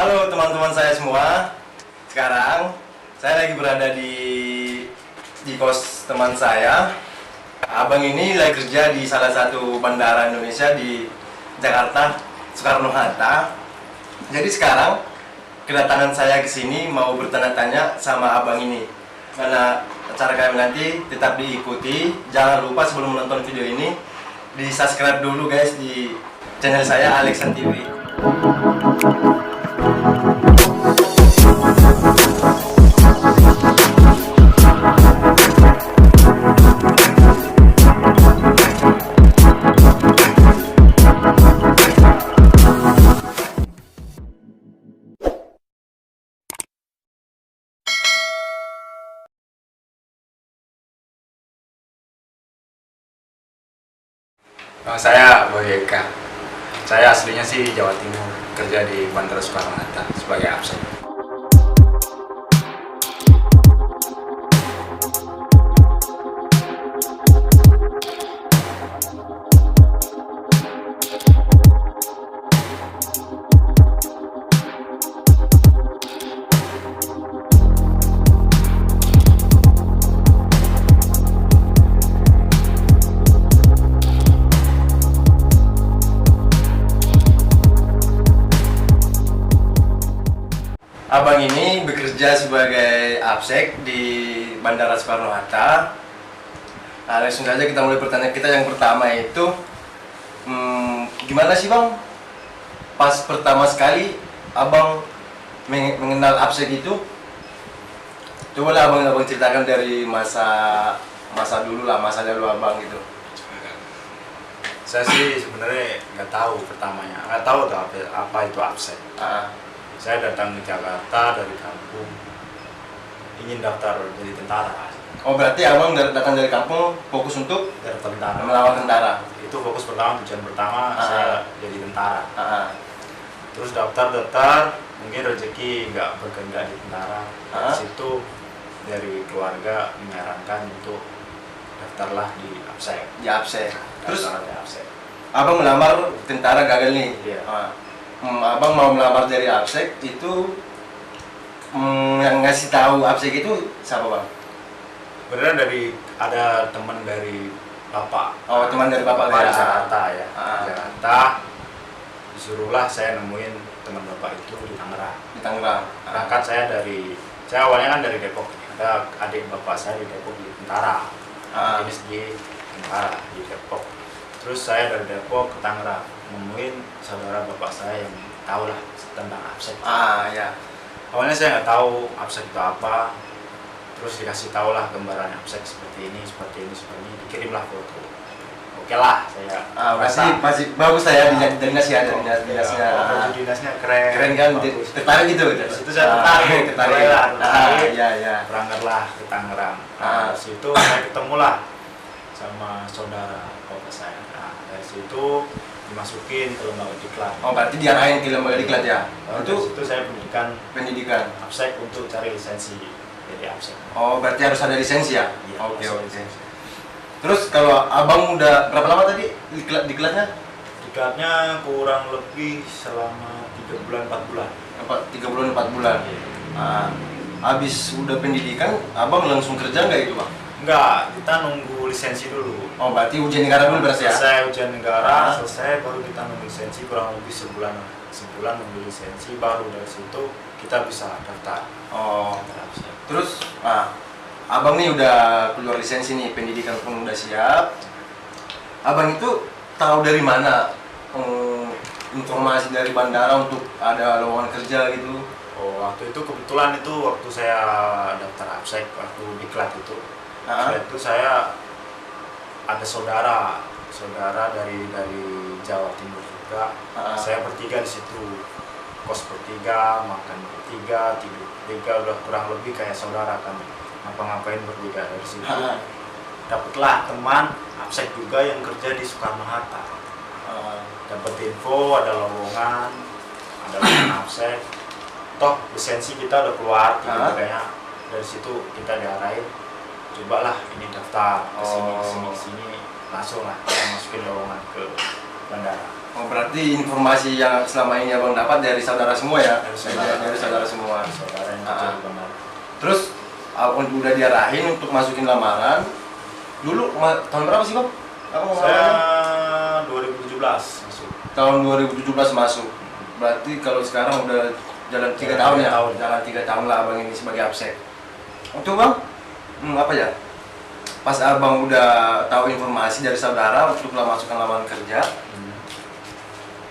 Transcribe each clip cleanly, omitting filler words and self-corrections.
Halo teman-teman saya semua. Sekarang saya lagi berada di kos teman saya. Abang ini lagi kerja di salah satu bandara Indonesia di Jakarta, Soekarno-Hatta. Jadi sekarang kedatangan saya ke sini mau bertanya-tanya sama abang ini. Karena acara kami nanti tetap diikuti. Jangan lupa sebelum menonton video ini di subscribe dulu guys di channel saya Alexan TV. Saya Boyeka. Saya aslinya sih Jawa Timur, kerja di Bandara Soekarno-Hatta sebagai absen. Abang ini bekerja sebagai absek di Bandara Soekarno-Hatta. Nah, langsung saja kita mulai pertanyaan kita yang pertama itu, gimana sih bang? Pas pertama sekali abang mengenal absek itu, coba lah abang ceritakan dari masa dulu lah, masa lalu abang gitu. Saya sih sebenarnya nggak tahu pertamanya, nggak tahu tuh apa itu absen. Saya datang ke Jakarta dari kampung, ingin daftar jadi tentara. Oh berarti abang datang dari kampung fokus untuk Dari tentara. melawan tentara. Itu fokus pertama, tujuan pertama saya jadi tentara. Terus daftar, mungkin rezeki nggak berkehendak di tentara. Dari situ dari keluarga menyarankan untuk daftarlah di absek. Di absek. Terus Daftar di absek. abang melamar tentara gagal nih. Iya. Abang mau melamar dari absek itu, yang ngasih tahu absek itu siapa bang? Sebenarnya ada teman dari bapak. Oh teman dari bapak di ya. Jakarta ya. Di Jakarta disuruhlah saya nemuin teman bapak itu di Tangerang. Di Tangerang. Berangkat saya awalnya kan dari Depok. Ada adik bapak saya di Depok di tentara. Ini di tentara di Depok. Terus saya dari Depok ke Tangerang nemuin saudara bapak saya yang tahu lah tentang absek. Ya. Awalnya saya nggak tahu absek itu apa. Terus dikasih tahu lah gambaran absek seperti ini, dikirimlah foto. Oke lah, saya Masih bagus lah ya di dinas ya, dinasnya. Baju dinasnya keren. Keren kan, bagus. tertarik gitu. Dari situ saya tertarik. Tertarik. Ya. Berangkatlah ke Tangerang. Dari situ saya ketemulah sama saudara bapak saya. Nah, dari situ dimasukin ke lembaga diklat. Oh berarti diarahin ke lembaga diklat ya? Itu saya pendidikan absek untuk cari lisensi jadi absek. Oh berarti harus ada lisensi ya? Iya, Oke. lisensi. Terus kalau abang udah berapa lama tadi diklatnya? Diklatnya kurang lebih selama 3 bulan 4 bulan. 3 bulan 4 bulan. Habis udah pendidikan, abang langsung kerja nggak itu bang? Enggak, kita nunggu lisensi dulu. Oh berarti ujian negara dulu berarti ya? Selesai ujian negara, selesai baru kita nunggu lisensi kurang lebih sebulan nunggu lisensi, baru dari situ kita bisa daftar. Oh. Terus, abang nih udah keluar lisensi nih, pendidikan pun udah siap. Abang itu tahu dari mana informasi dari bandara untuk ada lowongan kerja gitu? Oh waktu itu kebetulan waktu saya daftar absek waktu diklat itu. Setelah itu saya ada saudara dari Jawa Timur juga. Saya bertiga di situ, kos bertiga, makan bertiga, tidur bertiga, udah kurang lebih kayak saudara kan, ngapa-ngapain bertiga. Dari situ dapatlah teman absek juga yang kerja di Soekarno-Hatta. Dapat info ada lowongan absek, toh lisensi kita udah keluar, kayaknya dari situ kita diarahin, cobalah ini daftar ke sini langsung lah kita masukin lowongan ke bandara. Oh, berarti informasi yang selama ini abang dapat dari saudara semua ya? Dari saudara semua. Saudara yang kerja di bandara. Terus udah diarahin untuk masukin lamaran. Dulu tahun berapa sih bang? Abang Saya lamarannya? 2017 masuk. Tahun 2017 masuk. Berarti kalau sekarang udah jalan 3 tahun ya? Jalan 3 tahun lah abang ini sebagai absek. Itu bang, apa ya? Pas abang udah tahu informasi dari saudara untuk masukkan lamaran kerja,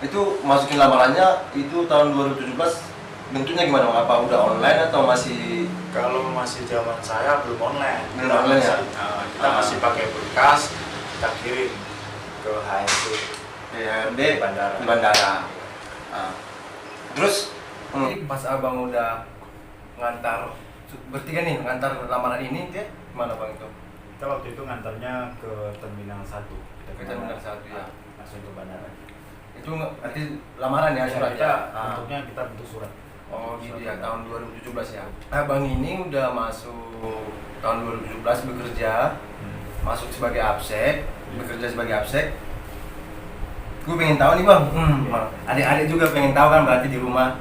itu masukin lamarannya itu tahun 2017 bentuknya gimana bang? Apa udah online atau masih? Kalau masih zaman saya belum online. Belum online ya? Kita masih pakai berkas, kita kirim ke HRD di bandara. bandara. Terus pas abang udah ngantar bertiga nih ngantar lamaran ini dia gimana bang itu? Kita waktu itu ngantarnya ke Terminal 1. Ke Terminal 1 ya. Langsung ke bandara. Itu berarti lamaran ya surat kita, ya? bentuknya kita bentuk surat. Oh gitu ya, tahun 2017 ya. Abang ini udah masuk tahun 2017 bekerja, masuk sebagai absek, bekerja sebagai absek. Gue pengen tahu nih bang, adik-adik juga pengen tahu kan berarti di rumah,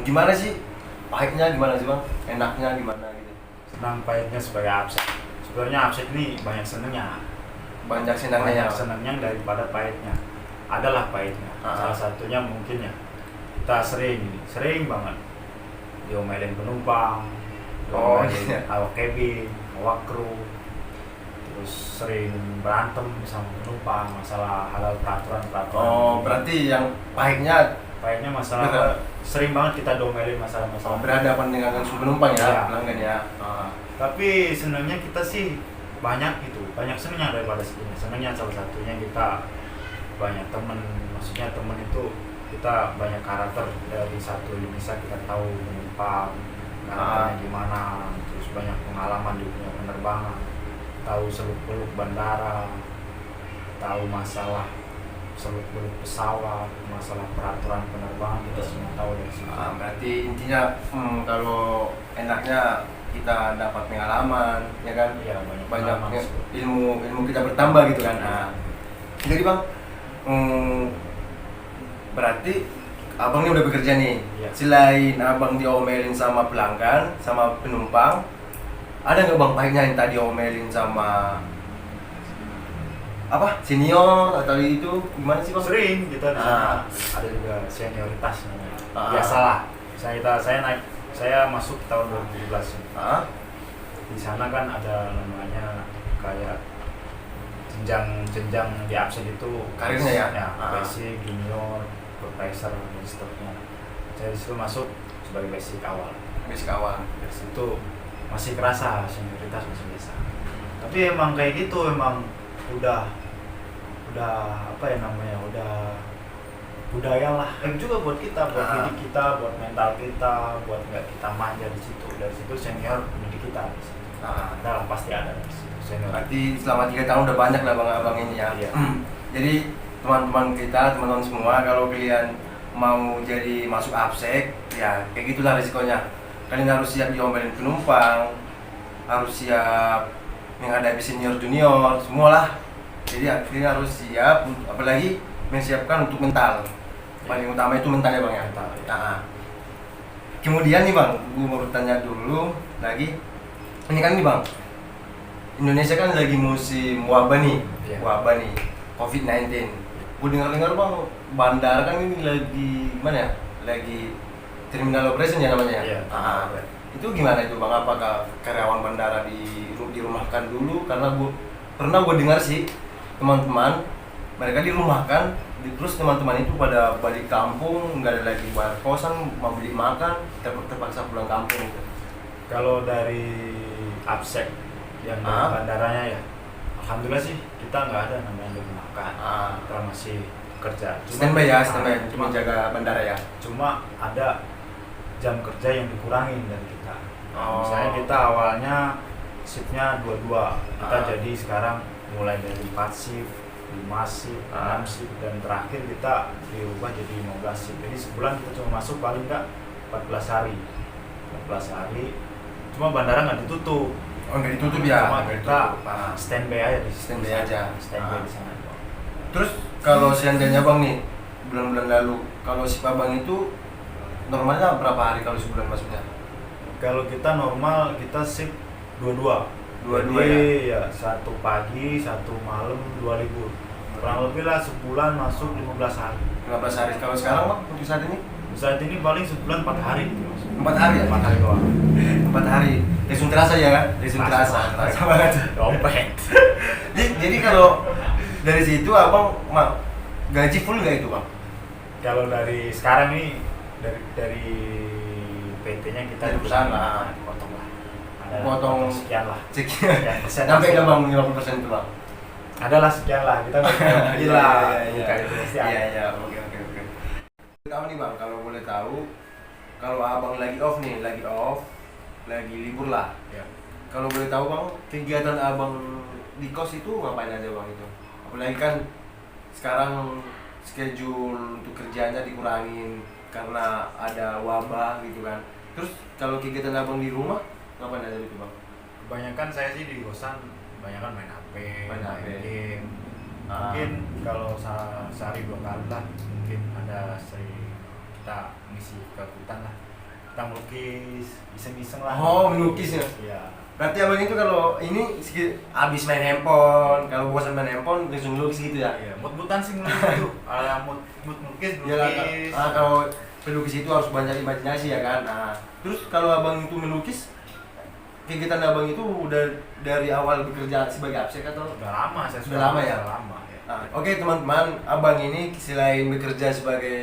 gimana sih pahitnya gimana sih bang, enaknya gimana gitu. Senang pahitnya sebagai absek. Sebenarnya absek ini banyak senangnya. Banyak senangnya ya. Banyak senangnya daripada pahitnya. Adalah pahitnya. Salah satunya mungkin ya kita sering banget diomelin penumpang, diomelin awak cabin, awak kru, terus sering berantem sama penumpang masalah halal peraturan. Oh berarti yang pahitnya masalah sering banget kita diomelin masalah-masalah berhadapan dengan penumpang ya, pelanggan ya. Tapi senangnya kita sih banyak senangnya daripada sedihnya. Senangnya salah satunya kita banyak temen, maksudnya temen itu kita banyak karakter dari satu Indonesia, kita tahu penumpang karakternya gimana, terus banyak pengalaman di dunia penerbangan, tahu seluk-beluk bandara, tahu masalah seluk-beluk pesawat, masalah peraturan penerbangan kita semua tahu dari situ. Berarti intinya kalau enaknya kita dapat pengalaman, ya kan? Iya, banyak ilmu kita bertambah gitu kan. Jadi bang, berarti abang ini udah bekerja nih. Iya. Selain abang diomelin sama pelanggan, sama penumpang, ada nggak bang pahitnya yang tadi diomelin sama senior atau itu gimana sih bang? Sering kita di sana ada juga senioritas namanya. Biasalah. Saya masuk tahun 2017. Di sana kan ada namanya kayak jenjang di absen itu karirnya ya? Basic, junior, supervisor dan seterusnya. Saya disitu masuk sebagai basic awal. Dari situ masih kerasa senioritas masih biasa. Tapi emang kayak gitu, emang udah apa ya namanya, udah budaya lah. Juga buat kita, buat didik kita, buat mental kita, buat nggak kita manja di situ. Dari situ senior mendidik kita. Ada lah, pasti ada di situ senior. Berarti selama 3 tahun udah banyak lah bang ini ya. Iya. Jadi teman-teman kita, teman-teman semua, kalau kalian mau jadi masuk absek, ya kayak gitulah resikonya. Kalian harus siap diomelin penumpang, harus siap menghadapi senior junior, semualah. Jadi akhirnya harus siap, apalagi menyiapkan untuk mental. Paling utama itu mental ya bang ya. Mental, ya. Kemudian nih bang, gue mau bertanya dulu lagi. Ini kan nih bang, Indonesia kan lagi musim wabah nih, COVID-19. Gue dengar bang, bandara kan ini lagi gimana ya? Lagi terminal operation ya namanya ya. Itu gimana itu bang? Apakah karyawan bandara dirumahkan dulu? Karena gue dengar sih teman-teman mereka dirumahkan, terus teman-teman itu pada balik kampung, nggak ada lagi bayar kosan, mau beli makan, terpaksa pulang kampung. Kalau dari absek yang bandaranya ya, alhamdulillah sih kita nggak ada namanya dirumahkan. Kita masih kerja. Standby cuma jaga bandara ya. Cuma ada jam kerja yang dikurangin dari kita. Misalnya kita awalnya shiftnya 22, kita jadi sekarang mulai dari 4 shift, 5 shift, 6 shift, dan terakhir kita diubah jadi 15 shift. Jadi sebulan kita cuma masuk paling nggak 14 hari. Cuma bandara nggak ditutup. Nggak ditutup ya. Cuma kita standby aja di Standby aja. Standby di sana. Terus kalau seandainya bang nih bulan-bulan lalu. Kalau shift abang itu normalnya berapa hari kalau sebulan masuknya? Kalau kita normal kita shift dua-dua. Dua-dua Jadi, ya satu pagi, satu malam, 2 libur. Kurang lebih lah sebulan masuk 15 hari. 15 hari. Kalau sekarang Bang, untuk saat ini? Saat ini paling sebulan 4 hari gitu, Mas. 4 hari ya? 4 hari doang. 4 hari. Langsung terasa ya kan? Langsung terasa. Terasa banget. Dompet. Jadi kalau dari situ abang gaji full nggak itu bang? Kalau dari sekarang nih dari PT-nya kita Dari perusahaan lah. dipotong lah. Ada Potong sekian lah. sekian. Persen. Sampai nggak bang 50% itu bang? Adalah sekian lah, kita nggak bisa gila. Bukan itu pasti ada. Iya, oke. Tahu nih bang, kalau boleh tahu, kalau abang lagi off, lagi libur lah. Ya. Kalau boleh tahu bang, kegiatan abang di kos itu ngapain aja bang itu? Apalagi kan sekarang schedule untuk kerjanya dikurangin karena ada wabah gitu kan. Terus kalau kegiatan abang di rumah ngapain aja itu bang? Kebanyakan saya sih di kosan, kebanyakan main HP, Main HP. game. Mungkin kalau sehari 2 kali lah, mungkin ada sering kita ngisi ke hutan lah. Kita melukis, iseng-iseng lah. Oh, melukis ya? Iya. Berarti abang itu kalau ini abis main handphone, kalau bosan main handphone langsung lukis gitu ya? Iya, mood-moodan sih ngelukis itu. Ada mood melukis, Ya, kalau pelukis itu harus banyak imajinasi ya kan. Nah, terus kalau abang itu melukis, kegiatan abang itu udah dari awal bekerja sebagai absek atau? Udah lama saya Sudah lama ya? Sudah lama ya. Nah, oke teman-teman, abang ini selain bekerja sebagai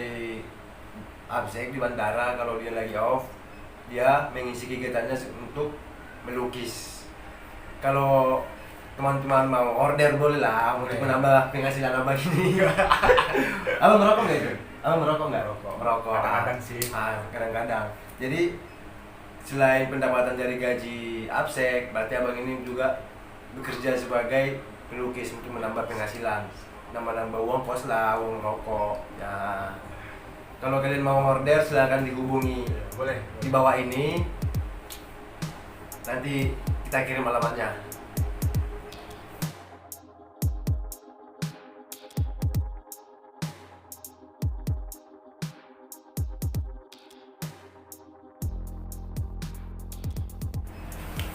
absek di bandara, kalau dia lagi off, dia mengisi kegiatannya untuk melukis. Kalau teman-teman mau order boleh lah untuk menambah penghasilan abang ini. Abang merokok nggak itu? Abang merokok nggak? Merokok. Kadang-kadang sih. Kadang-kadang. Jadi selain pendapatan dari gaji absek, berarti abang ini juga bekerja sebagai pelukis untuk menambah penghasilan, nambah uang kos lah, uang rokok. Ya, kalau kalian mau order silahkan dihubungi Boleh. di bawah ini. Nanti kita kirim alamatnya.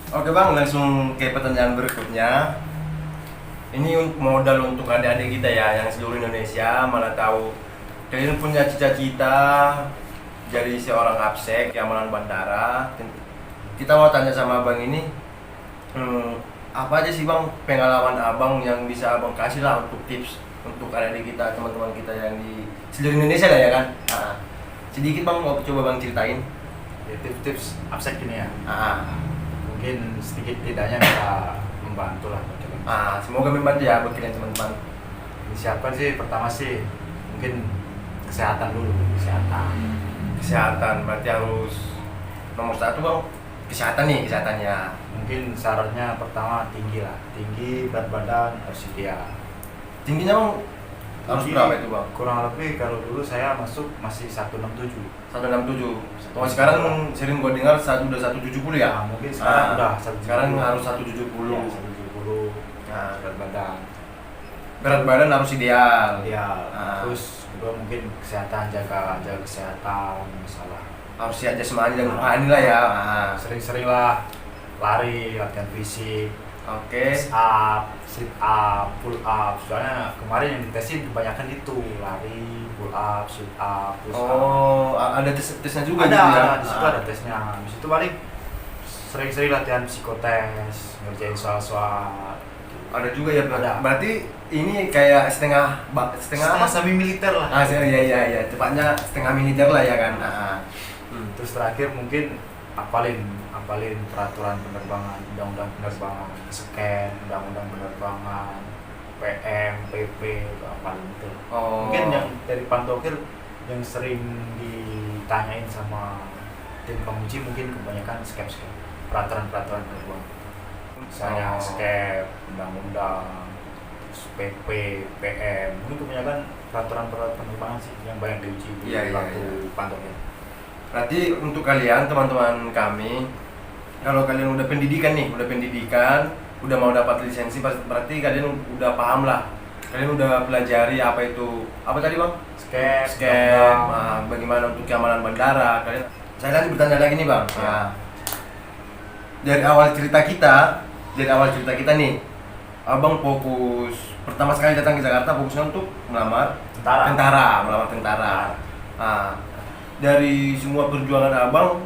Oke bang, langsung ke pertanyaan berikutnya. Ini modal untuk adik-adik kita ya, yang seluruh Indonesia. Mana tahu kalian punya cita-cita jadi seorang absek yang amanan bandara. Kita mau tanya sama abang ini, apa aja sih bang pengalaman abang yang bisa abang kasih lah untuk tips untuk adik-adik kita, teman-teman kita yang di seluruh Indonesia lah ya kan. Nah, sedikit bang, mau coba bang ceritain. Ya, tips-tips absek ini ya. Mungkin sedikit tidaknya bisa membantu lah buat kalian. Semoga membantu ya buat kalian teman-teman. Disiapkan sih pertama sih mungkin kesehatan dulu, Kesehatan berarti harus nomor satu bang, kesehatannya. Mungkin syaratnya pertama tinggi, berat badan harus ideal. Tingginya bang harus Tinggi, berapa itu bang? Kurang lebih kalau dulu saya masuk masih 167. 167. Oh sekarang sering gua dengar udah 170 ya? Nah, mungkin sekarang udah 170. Sekarang harus 170. Ya, 170. Nah, Berat badan. berat badan harus ideal. Terus kedua mungkin kesehatan, jaga kesehatan, masalah Harus sihat jasmani dan rohani lah ya. sering-sering lah lari, latihan fisik, Oke. push up, sit up, pull up. Soalnya kemarin yang ditesin kebanyakan itu lari, pull up, sit up, push up. Oh, ada tesnya juga Ada, gitu ya? di situ ada tesnya. Di situ paling sering-sering latihan psikotes, ngerjain soal-soal. Ada juga ya. Ada. Berarti ini kayak setengah apa? Semi militer lah. Iya. Tepatnya setengah militer lah ya kan. Terus terakhir mungkin apalin peraturan penerbangan, undang-undang penerbangan, scan undang-undang penerbangan, PM, PP, itu apalin itu. Oh. Mungkin yang dari Pantokil yang sering ditanyain sama tim penguji mungkin kebanyakan skep peraturan penerbangan. Misalnya skep, undang-undang, terus PP, PM, mungkin kebanyakan peraturan penerbangan sih yang banyak diuji di waktu Pantokil. Berarti untuk kalian teman-teman kami, kalau kalian udah pendidikan, udah mau dapat lisensi, berarti kalian udah paham lah Kalian udah pelajari apa itu, apa tadi bang? Scam, Bagaimana untuk keamanan bandara. Saya tadi bertanya lagi nih bang. Ya. Dari awal cerita kita nih, abang fokus pertama sekali datang ke Jakarta fokusnya untuk melamar tentara. Dari semua perjuangan abang,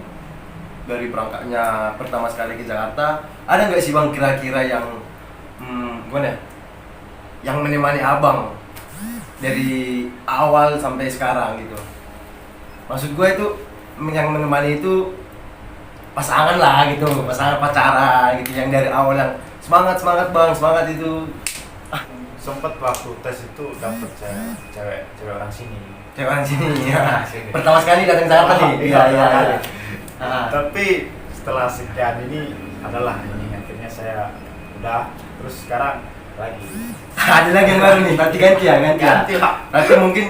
dari berangkatnya pertama sekali ke Jakarta, ada nggak sih bang kira-kira yang gimana ya? Yang menemani abang dari awal sampai sekarang gitu. Maksud gue itu yang menemani itu pasangan lah gitu, pasangan pacaran gitu, yang dari awal yang semangat bang, semangat itu. Sempet waktu tes itu dapet cewek orang sini. Cewek orang sini ya. Pertama sekali datang ke Jakarta nih. Iya. Tapi setelah sekian ini adalah ini akhirnya saya udah, terus sekarang lagi. Ada lagi yang baru nih, berarti ganti lah. Berarti mungkin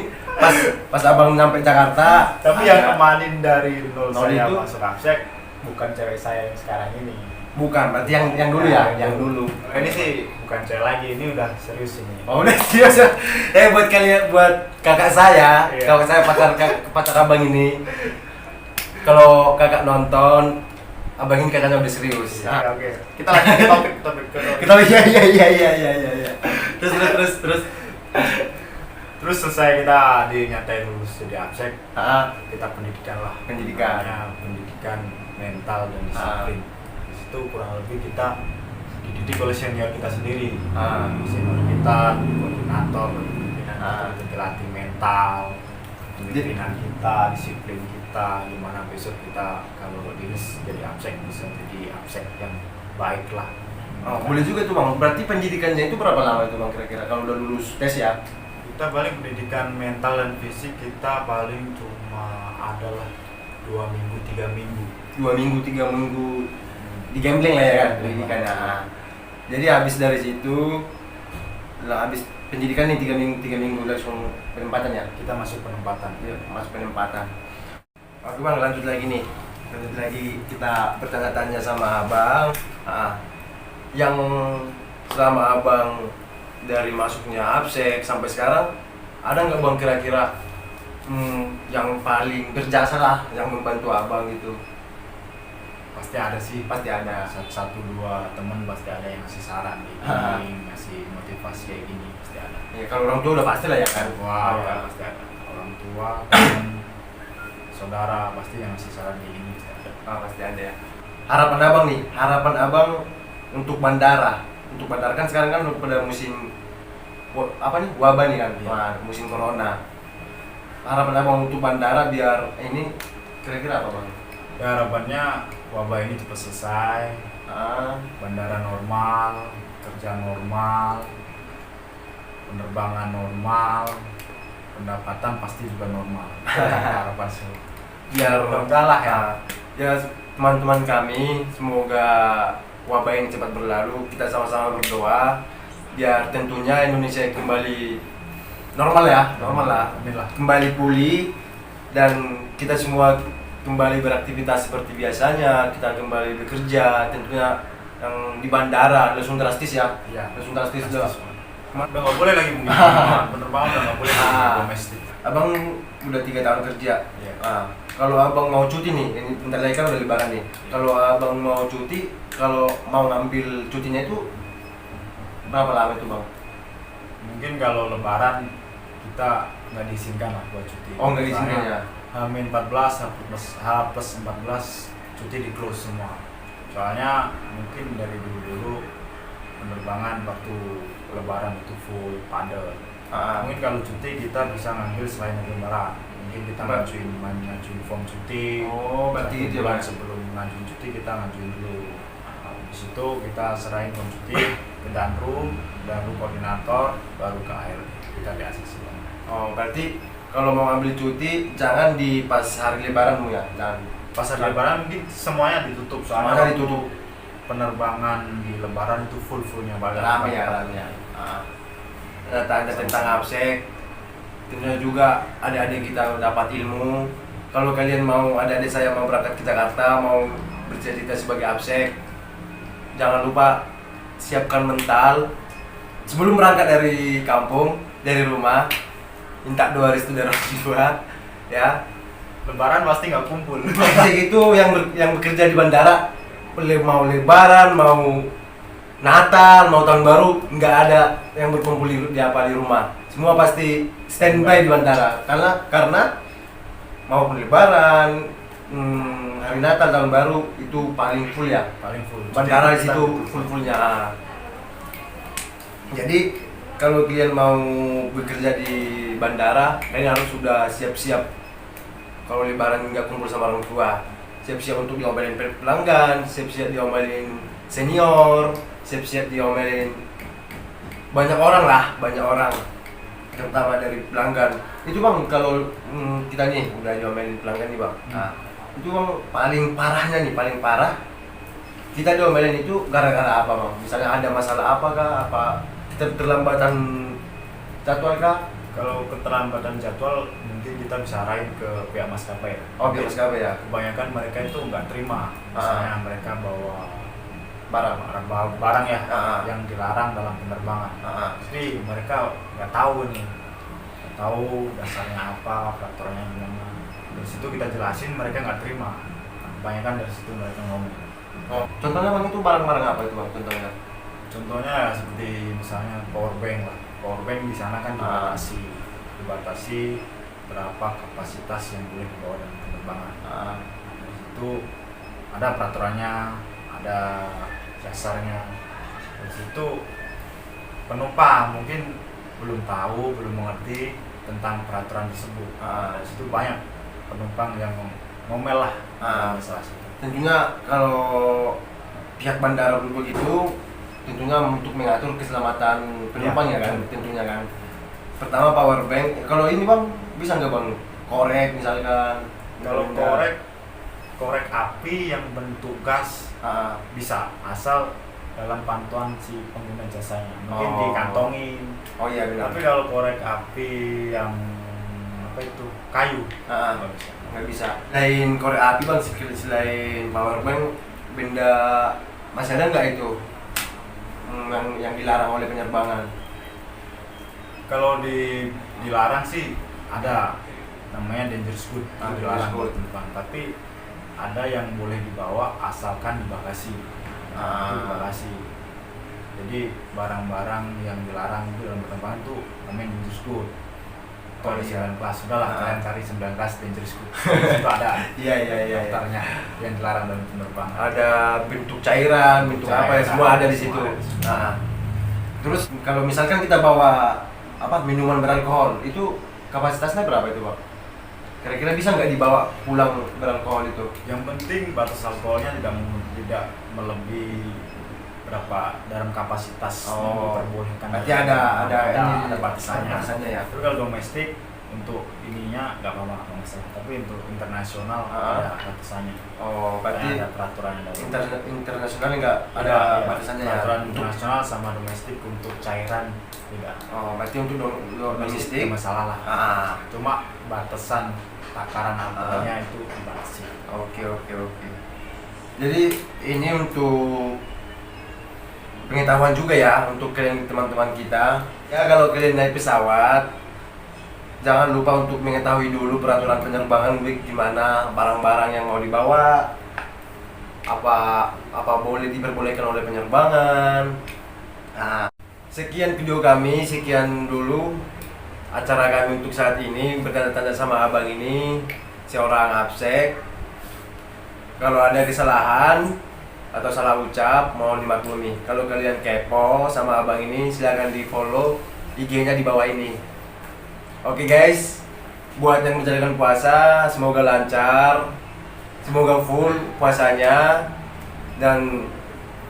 pas abang nyampe Jakarta. Tapi yang nemanin dari nol saya itu masuk Absek bukan cewek saya yang sekarang ini. Bukan, berarti yang dulu ya, yang dulu. Ini sih bukan cewek lagi, ini udah serius ini. Oh udah serius ya? Buat kalian, buat kakak saya, pacar abang ini. Kalau kakak nonton, abang ini katanya udah serius. Oke. Kita lanjut ke topik. Kita iya. Terus. Terus selesai kita dinyatain lulus jadi Absek, kita pendidikan lah. Pendidikan mental dan disiplin. Di situ kurang lebih kita dididik oleh senior kita sendiri. Senior kita, koordinator, kita latih mental, pemimpinan kita, disiplin kita, gimana besok kita kalau dinas jadi Absek bisa jadi Absek yang baik lah. Boleh juga tuh bang. Berarti pendidikannya itu berapa lama itu bang kira-kira kalau udah lulus tes ya? Kita paling pendidikan mental dan fisik kita paling cuma adalah 2 minggu 3 minggu. 2 minggu 3 minggu di gambling lah ya kan pendidikannya. Jadi habis dari situ, habis pendidikan nih 3 minggu langsung penempatan ya? Kita masuk penempatan. Iya, masuk penempatan. Oke bang, lanjut lagi kita bertanya-tanya sama abang. Yang selama abang dari masuknya Absek sampai sekarang, ada nggak bang kira-kira yang paling berjasa lah, yang membantu abang gitu? Pasti ada sih. Pasti ada. Satu dua teman pasti ada yang ngasih saran gini, ngasih motivasi kayak gini, pasti ada. Ya, kalau orang tua udah pasti lah ya kan. Ya, pasti ada. Orang tua, teman, saudara pasti yang ngasih saran kayak gini pasti ada. Pasti ada ya. Harapan abang untuk bandara kan sekarang kan pada musim wabah nih kan, musim corona. Harapan abang untuk bandara biar ini kira-kira apa bang? Ya harapannya wabah ini cepat selesai, bandara normal, kerja normal, penerbangan normal, pendapatan pasti juga normal. Harapan sih. Biar enggak lah ya. Ya teman-teman kami, semoga wabah ini cepat berlalu. Kita sama-sama berdoa biar tentunya Indonesia kembali normal lah, kembali pulih dan kita semua kembali beraktivitas seperti biasanya. Kita kembali bekerja, tentunya yang di bandara langsung drastis ya. Iya, langsung drastis. Udah nggak boleh lagi penerbangan, udah nggak boleh domestik. Abang udah 3 tahun kerja. Iya. Kalau abang mau cuti nih, ini bentar lagi kan udah lebaran nih. Kalau abang mau cuti, kalau mau ngambil cutinya itu berapa lama itu bang? Mungkin kalau lebaran kita nggak diizinkan lah buat cuti. Oh nggak diizinkan ya? H-14, H+14 cuti di close semua. Soalnya mungkin dari dulu penerbangan waktu lebaran itu full padat. Mungkin kalau cuti kita bisa ngambil selain lebaran. Mungkin kita ngajuin form cuti. Oh, berarti itu ya. Sebelum ngajuin cuti kita ngajuin dulu. Di situ kita serahin form cuti ke Danru koordinator, baru ke ARD kita di ACC. Oh, berarti kalau mau ambil cuti jangan di pas hari lebaran ya? Jangan. Pas hari lebaran mungkin semuanya ditutup. Semuanya ditutup. Penerbangan di lebaran itu fullnya banget. Rame ya. Tanya tentang Absek, tentunya juga adik-adik kita dapat ilmu. Kalau kalian mau, adik-adik saya mau berangkat ke Jakarta, mau bercita-cita sebagai Absek, jangan lupa siapkan mental, sebelum berangkat dari kampung, dari rumah, minta doa restu dari orang tua, ya. Lebaran pasti nggak kumpul. Pasti itu yang bekerja di bandara, mau Lebaran, mau Natal, mau tahun baru, nggak ada yang berkumpul di rumah. Semua pasti standby di bandara, karena maupun Lebaran, hari Natal, tahun baru itu paling full ya. Paling full. Bandara di situ full-fullnya. Jadi kalau kalian mau bekerja di bandara, kalian harus sudah siap-siap. Kalau Lebaran nggak kumpul sama orang tua, siap-siap untuk diomelin pelanggan, siap-siap diomelin senior, siap-siap diomelin banyak orang, terutama dari pelanggan. Itu bang, kalau kita nih udah diomelin pelanggan nih bang, nah, itu bang paling parah kita diomelin itu gara-gara apa bang? Misalnya ada masalah apakah, apa keterlambatan jadwal kah? Kalau keterlambatan jadwal mungkin kita bisa arahin ke pihak maskapai ya. Oh, pihak maskapai ya. Kebanyakan mereka itu nggak terima, misalnya mereka bawa barang ya yang dilarang dalam penerbangan. Jadi mereka nggak tahu dasarnya apa, peraturannya gimana. Dari situ kita jelasin, mereka nggak terima. Kebanyakan dari situ mereka ngomong. Oh, contohnya bang itu barang-barang apa itu bang? Contohnya seperti misalnya power bank lah. Power bank di sana kan dibatasi berapa kapasitas yang boleh dibawa dalam penerbangan. Dari situ ada peraturannya, ada dasarnya. Dari situ penumpang mungkin belum tahu, belum mengerti tentang peraturan tersebut. Dari situ banyak penumpang yang ngomel lah. Masalah itu. Tentunya kalau pihak bandara begitu, tentunya untuk mengatur keselamatan penumpang ya kan, tentunya kan. Pertama power bank. Kalau ini bang bisa nggak bang korek misalkan? Kalau korek api yang bentuk gas bisa, asal dalam pantauan si pengguna jasanya. Mungkin dikantongin. Oh iya benar. Tapi kalau korek api yang kayu nggak bisa. Selain korek api bang, selain power bank, benda masih ada nggak itu yang dilarang oleh penerbangan? Kalau dilarang sih ada, namanya dangerous good, dilarang buat penumpang. Tapi ada yang boleh dibawa asalkan di bagasi. Di bagasi. Jadi barang-barang yang dilarang itu dalam penerbangan tuh namanya dangerous good. Kalau 9 kelas, sudahlah kalian cari 9 kelas dangerous good. Itu ada. Iya. Daftarnya yang dilarang dalam penerbangan. Ada bentuk cairan, bentuk apa ya, semua ada di situ. Terus kalau misalkan kita bawa minuman beralkohol, itu kapasitasnya berapa itu bang? Kira-kira bisa nggak dibawa pulang beralkohol itu? Yang penting batas alkoholnya tidak melebihi berapa dalam kapasitas yang diperbolehkan. Berarti ada batasannya. Ya. Tapi kalau domestik untuk ininya nggak apa-apa masalah. Tapi untuk internasional ada batasannya. Oh, berarti ada peraturan dari internasional nggak ada batasannya ya? Peraturan internasional sama domestik untuk cairan tidak. Oh, berarti untuk domestik masalah lah. Cuma batasan takaran alkoholnya itu dibatasi. Oke. Jadi ini untuk pengetahuan juga ya untuk kalian teman-teman kita. Ya kalau kalian naik pesawat, jangan lupa untuk mengetahui dulu peraturan penerbangan gimana, barang-barang yang mau dibawa, apa boleh diperbolehkan oleh penerbangan. Nah, sekian video kami, sekian dulu acara kami untuk saat ini. Bertanya-tanya sama abang ini, seorang absek. Kalau ada kesalahan atau salah ucap mohon dimaklumi. Kalau kalian kepo sama abang ini, silahkan di follow IG-nya di bawah ini. Oke guys, buat yang menjalankan puasa semoga lancar, semoga full puasanya, dan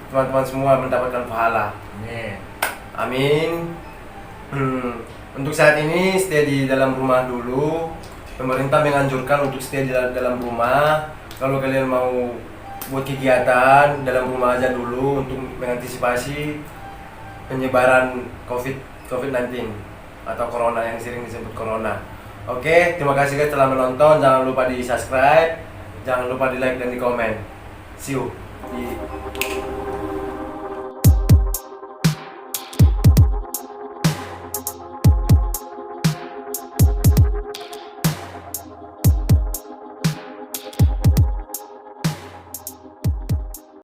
teman-teman semua mendapatkan pahala. Amin. Untuk saat ini stay di dalam rumah dulu. Pemerintah menganjurkan untuk stay di dalam rumah. Kalau kalian mau buat kegiatan dalam rumah aja dulu untuk mengantisipasi penyebaran COVID-19 atau corona yang sering disebut corona. Oke, terima kasih guys telah menonton. Jangan lupa di subscribe, jangan lupa di like dan di komen. See you.